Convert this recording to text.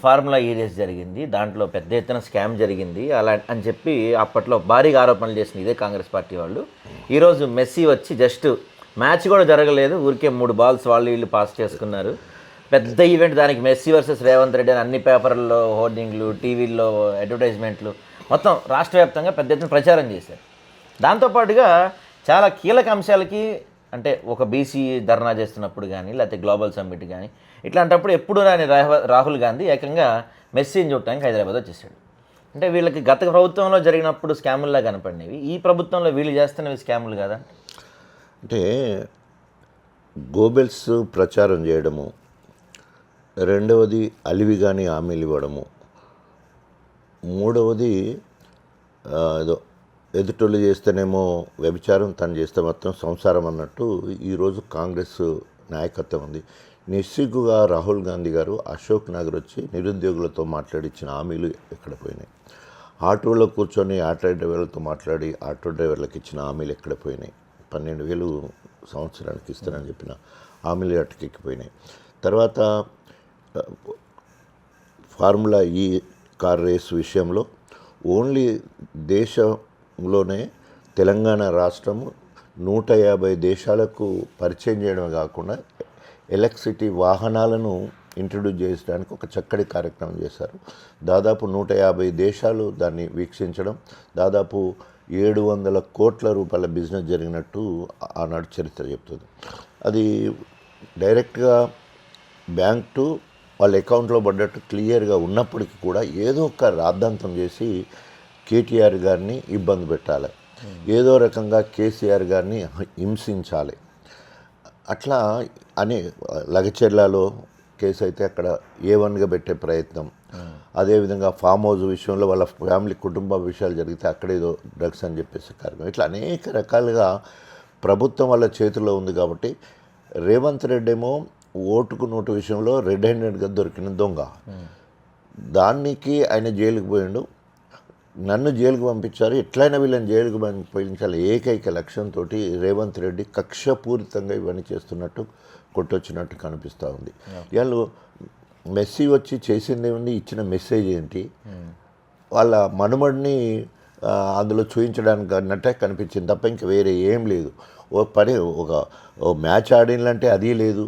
Formula ఈ race జరిగింది, దాంట్లో పెద్ద ఎత్తున స్కామ్ జరిగింది అలా అని చెప్పి అప్పట్లో భారీగా ఆరోపణలు చేసింది ఇదే కాంగ్రెస్ పార్టీ వాళ్ళు. ఈరోజు మెస్సీ వచ్చి జస్ట్ మ్యాచ్ కూడా జరగలేదు, ఊరికే 3 బాల్స్ వాళ్ళు వీళ్ళు పాస్ చేసుకున్నారు. పెద్ద ఈవెంట్, దానికి మెస్సీ వర్సెస్ రేవంత్ రెడ్డి అని అన్ని పేపర్లలో హోర్డింగ్లు, టీవీల్లో అడ్వర్టైజ్మెంట్లు, మొత్తం రాష్ట్ర వ్యాప్తంగా పెద్ద ఎత్తున ప్రచారం చేశారు. దాంతోపాటుగా చాలా కీలక అంశాలకి, అంటే ఒక బీసీ ధర్నా చేస్తున్నప్పుడు కానీ, లేకపోతే గ్లోబల్ సమ్మిట్ కానీ, ఇట్లాంటప్పుడు ఎప్పుడు రాని రాహుల్ గాంధీ ఏకంగా మెస్సీని చూడటానికి హైదరాబాద్ వచ్చేసాడు. అంటే వీళ్ళకి గత ప్రభుత్వంలో జరిగినప్పుడు స్కాముల్లా కనపడినవి, ఈ ప్రభుత్వంలో వీళ్ళు చేస్తున్నవి స్కాములు కదా. అంటే గోబెల్స్ ప్రచారం చేయడము, రెండవది అలివి కానీ హామీలు ఇవ్వడము, మూడవది ఏదో ఎదుటోళ్ళు చేస్తేనేమో వ్యభిచారం, తను చేస్తే మొత్తం సంసారం అన్నట్టు ఈరోజు కాంగ్రెస్ నాయకత్వం ఉంది. నిస్సిగ్గుగా రాహుల్ గాంధీ గారు అశోక్ నగర్ వచ్చి నిరుద్యోగులతో మాట్లాడిచ్చిన హామీలు ఎక్కడ పోయినాయి? ఆటోలో కూర్చొని ఆటో డ్రైవర్లతో మాట్లాడి ఆటో డ్రైవర్లకు ఇచ్చిన హామీలు ఎక్కడ పోయినాయి? 12,000 సంవత్సరానికి ఇస్తానని చెప్పిన హామీలు అటుకెక్కిపోయినాయి. తర్వాత ఫార్ములా ఈ కార్ రేస్ విషయంలో ఓన్లీ దేశంలోనే తెలంగాణ రాష్ట్రము 150 దేశాలకు పరిచయం చేయడమే కాకుండా ఎలక్ట్రిసిటీ వాహనాలను ఇంట్రడ్యూస్ చేయడానికి ఒక చక్కటి కార్యక్రమం చేశారు. దాదాపు 150 దేశాలు దాన్ని వీక్షించడం, దాదాపు 700 కోట్ల రూపాయల బిజినెస్ జరిగినట్టు ఆనాడు చరిత్ర చెప్తుంది. అది డైరెక్ట్గా బ్యాంక్ టు వాళ్ళ అకౌంట్లో పడ్డట్టు క్లియర్గా ఉన్నప్పటికీ కూడా ఏదో ఒక రాద్ధాంతం చేసి కేటీఆర్ గారిని ఇబ్బంది పెట్టాలి, ఏదో రకంగా కేసీఆర్ గారిని హింసించాలి. అట్లా అని లగచెర్లలో కేసు అయితే అక్కడ A1గా పెట్టే ప్రయత్నం, అదేవిధంగా ఫామ్ హౌస్ విషయంలో వాళ్ళ ఫ్యామిలీ కుటుంబ విషయాలు జరిగితే అక్కడ ఏదో డ్రగ్స్ అని చెప్పేసి కార్యక్రమం, ఇట్లా అనేక రకాలుగా ప్రభుత్వం వాళ్ళ చేతిలో ఉంది. కాబట్టి రేవంత్ రెడ్డి ఏమో ఓటుకు నోటు విషయంలో రెడ్ హ్యాండెడ్గా దొరికిన దొంగ, దానికి ఆయన జైలుకి పోయిండు. నన్ను జైలుకు పంపించారు, ఎట్లయినా వీళ్ళని జైలుకు పంపించాలి ఏకైక లక్ష్యంతో రేవంత్ రెడ్డి కక్షపూరితంగా ఇవన్నీ చేస్తున్నట్టు కొట్టొచ్చినట్టు కనిపిస్తూ ఉంది. వాళ్ళు మెస్సీ వచ్చి చేసింది ఏముంది, ఇచ్చిన మెసేజ్ ఏంటి, వాళ్ళ మనుమడిని అందులో చూపించడానికి అన్నట్టే కనిపించింది తప్ప ఇంక వేరే ఏం లేదు. ఒక మ్యాచ్ ఆడినంటే అది లేదు.